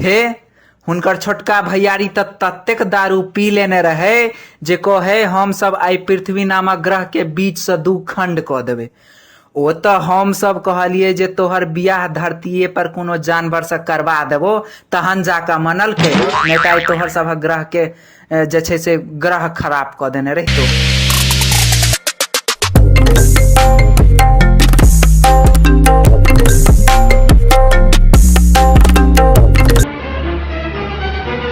हे हुनकर छोटका भैयारी ततेक दारू पी लेने रहे जे कहे हम सब आई पृथ्वी नामक ग्रह के बीच से दू खंड क देवे। ओ तो हम सब कहलिए जे तोहर बियाह धरतीये पर कोनो जानवर से करवा देबो तहन जाके मनल के, नहीं तो तोहर सब ग्रह के जे छै से ग्रह खराब क देने रहितो।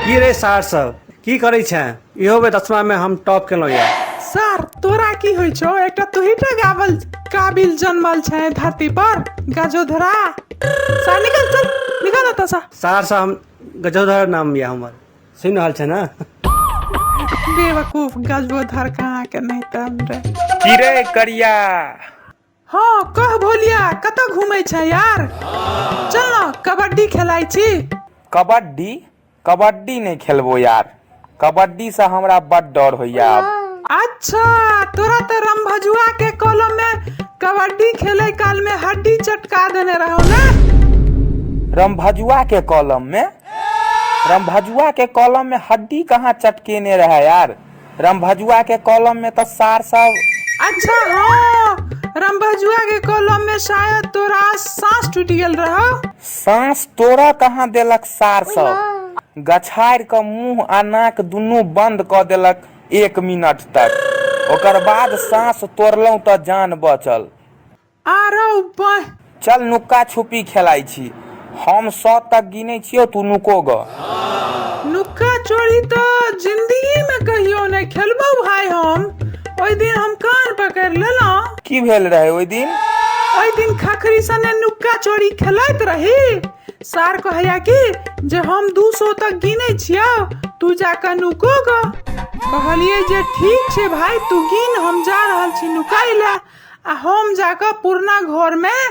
की रे सार सब की करै छै? इहो बे 10वां में हम टॉप केलौ या। सर तोरा की होइ छौ? एकटा तोहीटा गावल काबिल जन्मल छै धरती पर गजोधरा। सर निकल, चल निकल एतऽ सा। सार सब हम गजोधर नाम या हमर सुनि रहल छै ना? बेवकूफ गजोधर कहाँ के नहीं तन रे। की रे करिया? हाँ कह भोलिया, कतऽ घूमै छै यार? चल ना कबड्डी खेलाइ छी। कबड्डी? कबड्डी नहीं खेलबो यार, कबड्डी से हमरा बड़ डर होइया। अच्छा तोरा तो रंभजुआ के कॉलम में कबड्डी खेले काल में हड्डी चटका देने रहो ना? रंभजुआ के कॉलम में? रंभजुआ के कॉलम में हड्डी कहाँ चटकेने रहा यार? रंभजुआ के कॉलम में तो सार सब। अच्छा हाँ रंभजुआ के कॉलम में शायद तोरा सांस टूट गेल रहो। सांस तोरा कहाँ देलक सार सब? गछाड़ के मुंह आ नाक दुनू बंद क देलक 1 मिनट तक, ओकर बाद सांस तोड़लौ तो जान बचल। आरो चल नुक्का छुपी खेलाई छी, हम 100 तक गिने छियो, तू नुको ग। नुक्का चोरी तो जिंदगी में कहियो नहीं खेलबो भाई। हम ओई दिन हम कान पकड़ लेला। की भेल रहे ओई दिन? ओई दिन खखरी सने नुक्का चोरी खेलैत रही। सार कहया कि जे हम 200 तक गिने छियो, तू जाके नुको ग। कहलिए जे ठीक छे भाई तू गिन, हम जा रहल छी नुकाई ला। आ हम जाके पुरना घर में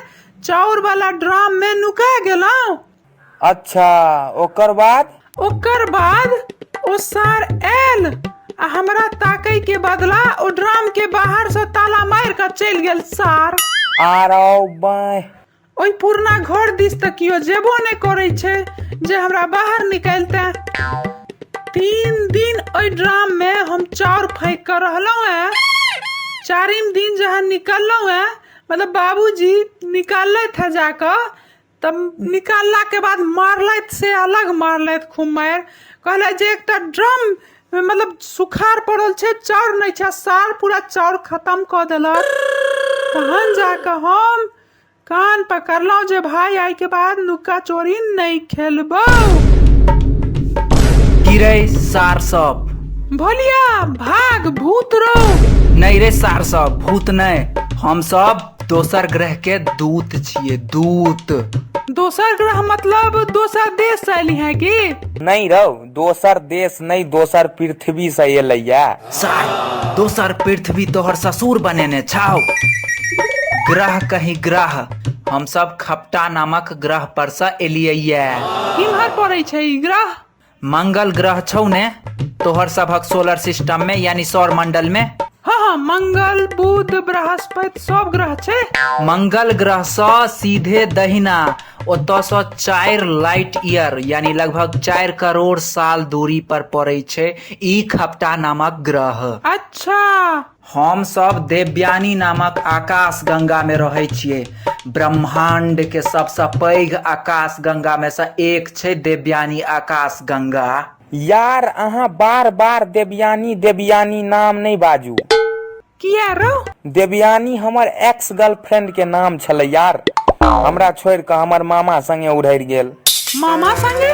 चाउर वाला ड्राम में नुका गेलौ। अच्छा ओकर बाद? ओकर बाद ओ सार आयल आ हमरा ताकै के बदला ओ ड्राम के बाहर से ताला मार के चल गेल सार। आरो बाय ओई पुरना घर दिस तक कियो जेबो नहीं करे छे जे हमरा बाहर निकलते। 3 दिन ओई ड्राम में हम चाउर फेंक कर रहलौ है। 4म दिन जहाँ निकलौ है, मतलब बाबूजी निकाले थे जाकर, तब निकालला के बाद मारलैत से अलग मारलैत खूब मार। कहले जे एकटा ड्रम मतलब सुखार पड़ल छे, चाउर नहीं छे। सार पूरा चाउर खत्म कर देलक। तहन जाकर हम कान पकड़लौ जे भाई आई के बाद नुक्का चोरी नहीं खेलबो। की रे सार सब? भोलिया भाग भूत रो। नहीं रे सार सब, भूत नहीं, हम सब दोसर ग्रह के दूत छिए। दूत? दोसर ग्रह मतलब दोसर देश से आइली है की? नहीं रहो, दोसर देश नहीं, दोसर पृथ्वी से एलैया। सार दोसर पृथ्वी तोहर ससुर बनेने छाओ। ग्रह कहीं ग्रह, हम सब खपटा नामक ग्रह पर से एलियै। किम्हर पड़ै छै ई ग्रह? मंगल ग्रह छौ ने तोहर सबक सोलर सिस्टम में, यानी सौर मंडल में। हाँ मंगल बुध बृहस्पति सब ग्रह छे। मंगल ग्रह से सीधे दहिना ओतऽ से 4 लाइट ईयर यानी लगभग 4 करोड़ साल दूरी पर पड़े छे ई खपटा नामक ग्रह। अच्छा हम सब देवयानी नामक आकाश गंगा में रहे छिए। ब्रह्मांड के सबसे पैघ आकाश गंगा में से एक छे देवयानी आकाश गंगा। यार अहाँ बार बार देवयानी देवयानी नाम नहीं बाजू। किया रो? देवयानी हमर एक्स गर्लफ्रेंड के नाम छले यार, हमरा छोड़ के हमर मामा संगे उड़ैर गेल। मामा संगे?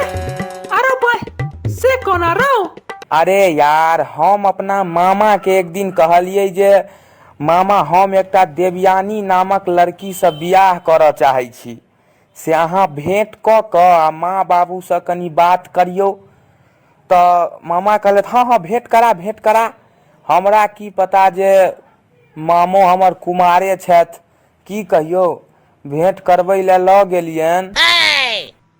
अरे भाई से कोना रो? अरे यार हम अपना मामा के एक दिन कहलिए जे मामा हम एकटा देवयानी नामक लड़की से बियाह करऽ चाहे छी, से अहाँ भेंट क के आ माँ बाबू से कनी बात करियो। तो मामा कहले हाँ हाँ भेंट करा। हमरा की पता जे मामो हमर कुमारे छथि, की कहियो भेंट करबै ले ल गेलियन।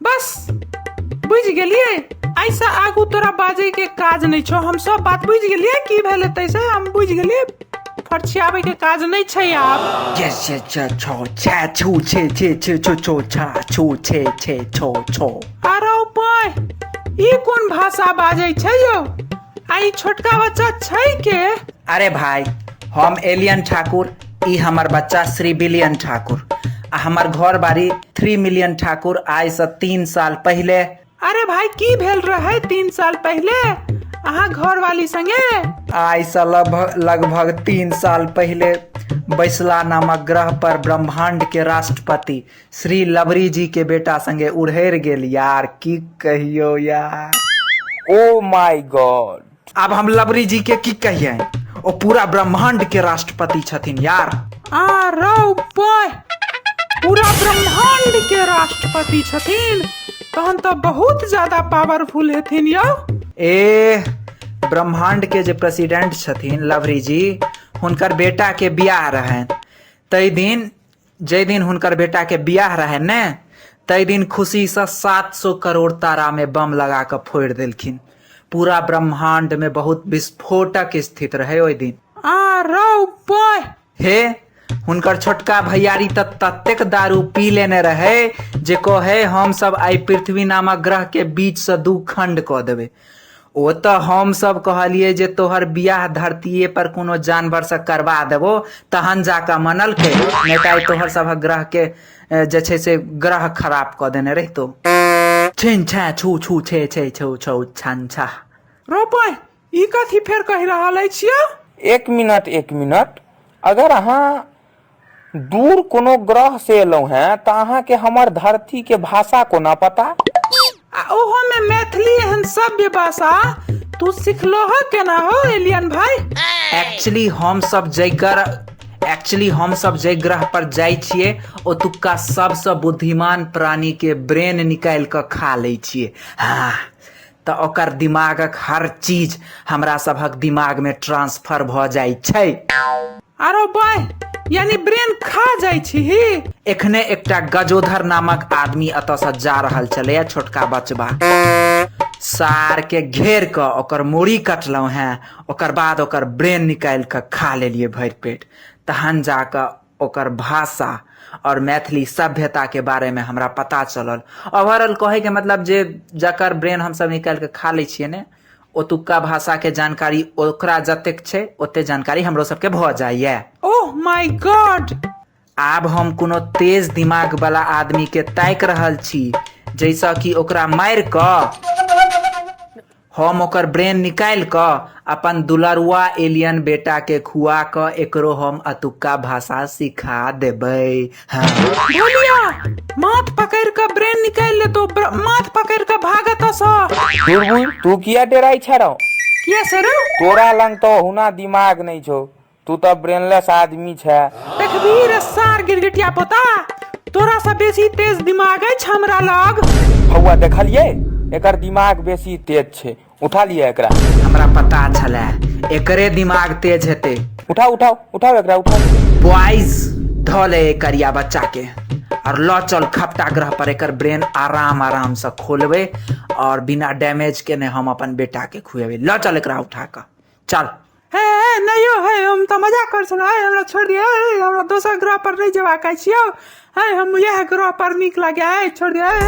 बस बुझ गेलिए, ऐसा आगू तोरा बाजे के काज नहीं छो। हम सब बात बुझ गेलिए की भेले तैसे हम बुझ गेलिए। फरछियाबे के काज नहीं छै आब। छो छे छे छो छो छा छो छे छे छो छो। अरे भाई ई कोन भाषा बाजै छै यौ? आई छोटका बच्चा छै के? अरे भाई, हम एलियन ठाकुर, ई हमर बच्चा श्री बिलियन ठाकुर, आ हमर घर बारी 3 मिलियन ठाकुर आइ से 3 साल पहले। अरे भाई की भेल रहे 3 साल पहले अहाँ घर वाली संगे? आइ से लगभग 3 साल पहले बैसला नामक ग्रह पर ब्रह्मांड के राष्ट्रपति श्री लवरी जी के बेटा संगे उड़ेर गेल यार, की कहियो यार। Oh my God. अब हम लवरी जी के की कहिए, ओ पूरा ब्रह्मांड के राष्ट्रपति छथिन यार। आ रौ बॉय, पूरा ब्रह्मांड के राष्ट्रपति छथिन, तहन तो बहुत ज्यादा पावरफुल हेथिन यौ। ए ब्रह्मांड के जे प्रेसिडेंट छथिन लवरी जी, हुनकर बेटा के बियाह रहन। तै दिन जै दिन हुनकर बेटा के बियाह रहन ने, तै दिन खुशी से 700 करोड़ तारा में बम लगा के फोड़ देलखिन। पूरा ब्रह्मांड में बहुत विस्फोटक स्थित रहे ओइ दिन। आ रौ बॉय, हे हुनकर छोटका भैयारी ततेक दारू पी लेने रहे जे कहे हम सब आई पृथ्वी नामक ग्रह के बीच से 2 खंड क देवे। ओ तो हम सब कहलिए जे तोहर बियाह धरतीये पर कोनो जानवर से करवा देबो तहन जाके मनल के, नहीं तो तोहर सब ग्रह के जे छै से ग्रह खराब क देने रहितो। छिन छा छू छू छे छे छू छू छन छा। रौ बॉय, ई कथी फेर कहि रहल अछि यौ? एक मिनट, अगर अहाँ दूर कोनो ग्रह से एलहुं हैं तो अहाँ के हमर धरती के भाषा कोना पता? आ ओहो में मैथिली एहन सभ्य भाषा तू सिखलो है केना हो एलियन भाई? एक्चुअली हम सब जै ग्रह पर जाय छिए ओतुका सबसे बुद्धिमान प्राणी के ब्रेन निकाल के खा ले छिए। हाँ, तो ओकर दिमागक हर चीज हमरा सबहक दिमाग में ट्रांसफर भ जाय छै। आरो बॉय, यानी ब्रेन खा जाय छी ही? एखने एकटा गजोधर नामक आदमी अत से जा रहल छले, छोटका बचबा सार के घेर के ओकर मूड़ी कटलौ हैं, ओकर बाद ओकर ब्रेन निकाल के खा लेलिए भर पेट। तहन जाके ओकर भाषा और मैथिली सभ्यता के बारे में हमरा पता चलल। ओवरऑल कहे के मतलब जे जकर ब्रेन हम सब निकाल के खा ले छिए ने, ओतुका भाषा के जानकारी ओकरा जतेक छै ओते जानकारी हमरो सबके भ जाइए। Oh my God. आब हम कोनो तेज दिमाग वाला आदमी के ताक रहल छी, जैसा कि ओकरा मार क हम ओकर ब्रेन निकाल क अपन दुलरुआ एलियन बेटा के खुआ क एकरो हम अतुक्का भाषा सिखा देबै। हाँ। बोलिया, माथ पकड़ के ब्रेन निकाल ले तो माथ पकड़ के भागत सा। बुलबुल, तू किया डराई छरो? किया सर? तोरा लंग तो हुना दिमाग नहीं छो, तू तो ब्रेनलेस आदमी छे। तकबीर सार गिरगिटिया पोता, तोरा से बेसी तेज दिमाग अछि हमरा लग। हौवा देखलिए, एकर दिमाग बेसी तेज छे। उठा लिया एकरा। हमरा पता छले एकरे दिमाग तेज हेते। उठाओ एकरा, उठाओ। बॉयज, धोले करिया बच्चा के और लो चल खपटा ग्रह पर एकर ब्रेन आराम से खोलबे और बिना डैमेज के ने हम अपन बेटा के खुएबे। लो चल एकरा उठा के चल। है नहीं है, हम तो मजाक कर सुना है, हमरा छोड़ दिया है, हमरा दूसरा ग्रह पर नहीं जवा कहै छियो है, हम यह ग्रह पर नीक लगे है, छोड़ दिया है।